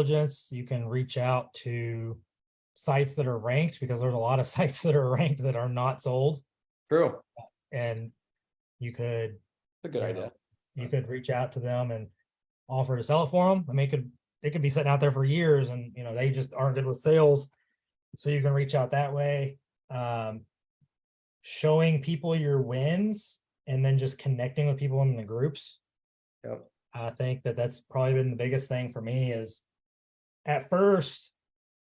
diligence. You can reach out to sites that are ranked, because there's a lot of sites that are ranked that are not sold. True. And you could, That's a good idea. you could reach out to them and offer to sell it for them. I mean, it could be sitting out there for years, and they just aren't good with sales. So you can reach out that way. Showing people your wins and then just connecting with people in the groups. Yep. I think that's probably been the biggest thing for me. Is at first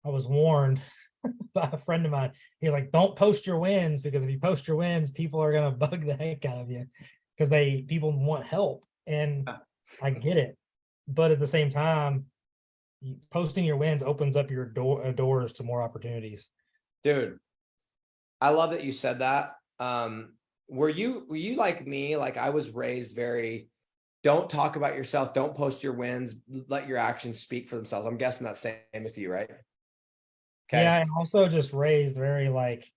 I was warned by a friend of mine. He's like, don't post your wins, because if you post your wins, people are going to bug the heck out of you, because people want help. And I get it. But at the same time, posting your wins opens up your doors to more opportunities. Dude, I love that you said that. Were you like me? Like, I was raised very, don't talk about yourself, don't post your wins, let your actions speak for themselves. I'm guessing that's same with you, right? Okay. Yeah, and also just raised very like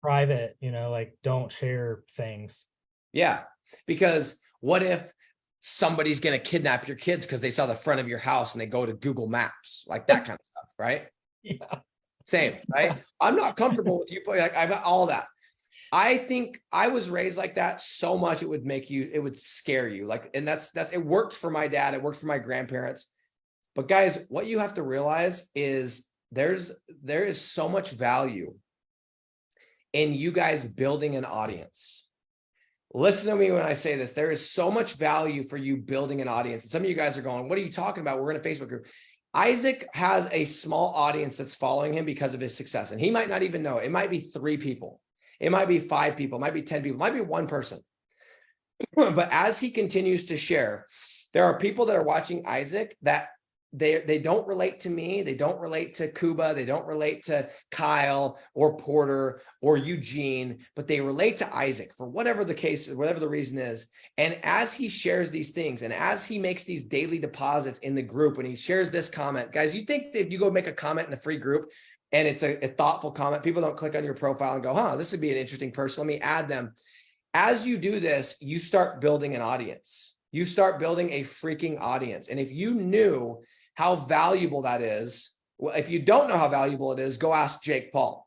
private, like don't share things. Yeah, because what if somebody's going to kidnap your kids because they saw the front of your house and they go to Google Maps, like that kind of stuff, right? Yeah. Same, right? I'm not comfortable with you, but like I've got all that. I think I was raised like that so much it would scare you. Like, and that's it worked for my dad, it worked for my grandparents. But guys, what you have to realize is there is so much value in you guys building an audience. Listen to me when I say this. There is so much value for you building an audience. And some of you guys are going, what are you talking about? We're in a Facebook group. Isaac has a small audience that's following him because of his success. And he might not even know. It might be 3 people. It might be 5 people. It might be 10 people. It might be 1 person. But as he continues to share, there are people that are watching Isaac that they don't relate to me. They don't relate to Kuba. They don't relate to Kyle or Porter or Eugene, but they relate to Isaac for whatever the case, whatever the reason is. And as he shares these things and as he makes these daily deposits in the group, and he shares this comment, guys, you think that if you go make a comment in a free group and it's a thoughtful comment, people don't click on your profile and go, huh, this would be an interesting person, let me add them. As you do this, you start building an audience. You start building a freaking audience. And if you knew how valuable that is, well, if you don't know how valuable it is, go ask Jake Paul.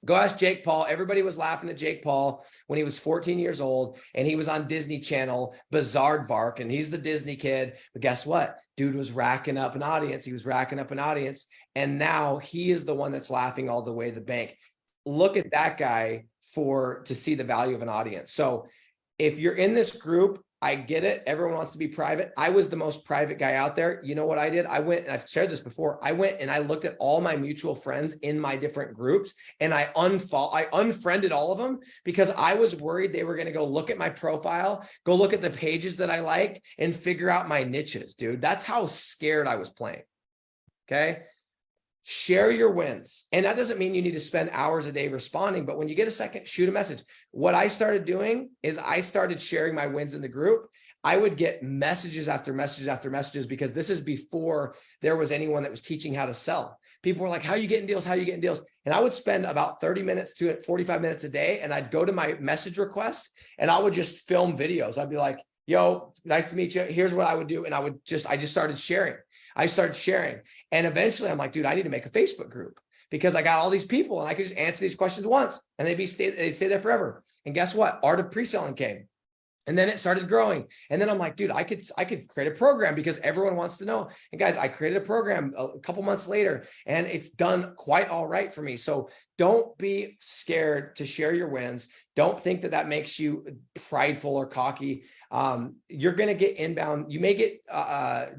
Go ask Jake Paul. Everybody was laughing at Jake Paul when he was 14 years old and he was on Disney Channel, Bizaardvark, and he's the Disney kid. But guess what? Dude was racking up an audience. He was racking up an audience. And now he is the one that's laughing all the way to the bank. Look at that guy to see the value of an audience. So if you're in this group, I get it. Everyone wants to be private. I was the most private guy out there. You know what I did? I went, and I've shared this before. I went and I looked at all my mutual friends in my different groups, and I unfriended all of them because I was worried they were going to go look at my profile, go look at the pages that I liked, and figure out my niches, dude. That's how scared I was playing. Okay. Share your wins. And that doesn't mean you need to spend hours a day responding, but when you get a second, shoot a message. What I started doing is I started sharing my wins in the group. I would get messages after messages after messages, because this is before there was anyone that was teaching how to sell. People were like, how are you getting deals? How are you getting deals? And I would spend about 30 minutes to 45 minutes a day. And I'd go to my message request and I would just film videos. I'd be like, yo, nice to meet you. Here's what I would do. And I just started sharing. And eventually I'm like, dude, I need to make a Facebook group, because I got all these people and I could just answer these questions once and they'd stay there forever. And guess what? Art of Pre-Selling came. And then it started growing. And then I'm like, dude, I could create a program because everyone wants to know. And guys, I created a program a couple months later and it's done quite all right for me. So don't be scared to share your wins. Don't think that makes you prideful or cocky. You're going to get inbound. You may get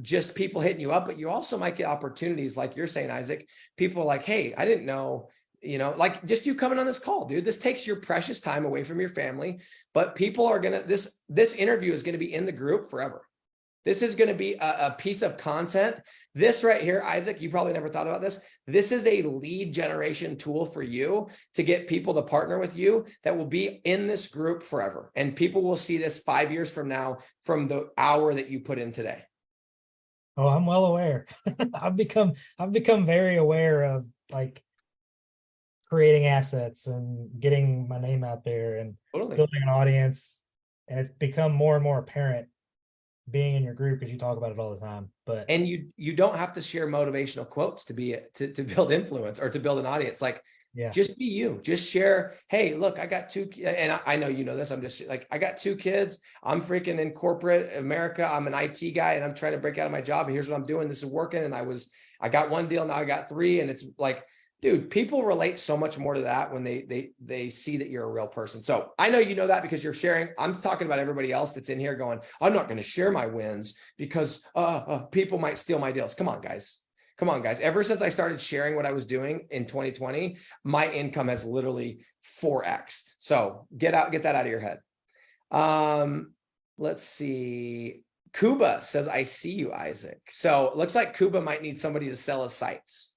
just people hitting you up, but you also might get opportunities like you're saying, Isaac. People are like, hey, I didn't know. Like just you coming on this call, dude, this takes your precious time away from your family, but people are going to, this interview is going to be in the group forever. This is going to be a piece of content. This right here, Isaac, you probably never thought about this. This is a lead generation tool for you to get people to partner with you that will be in this group forever. And people will see this 5 years from now, from the hour that you put in today. Oh, I'm well aware. I've become very aware of like creating assets and getting my name out there and building an audience. And it's become more and more apparent being in your group because you talk about it all the time. But And you don't have to share motivational quotes to to build influence or to build an audience. Like, yeah, just be you. Just share. Hey, look, I got two, and I know you know this. I'm just like, I got 2 kids. I'm freaking in corporate America. I'm an IT guy, and I'm trying to break out of my job. And here's what I'm doing. This is working. And I got 1 deal. Now I got 3. And it's like, dude, people relate so much more to that when they see that you're a real person. So I know you know that because you're sharing. I'm talking about everybody else that's in here going, I'm not going to share my wins because people might steal my deals. Come on, guys. Come on, guys. Ever since I started sharing what I was doing in 2020, my income has literally 4x'd. So get that out of your head. Let's see. Kuba says, I see you, Isaac. So it looks like Kuba might need somebody to sell his sites.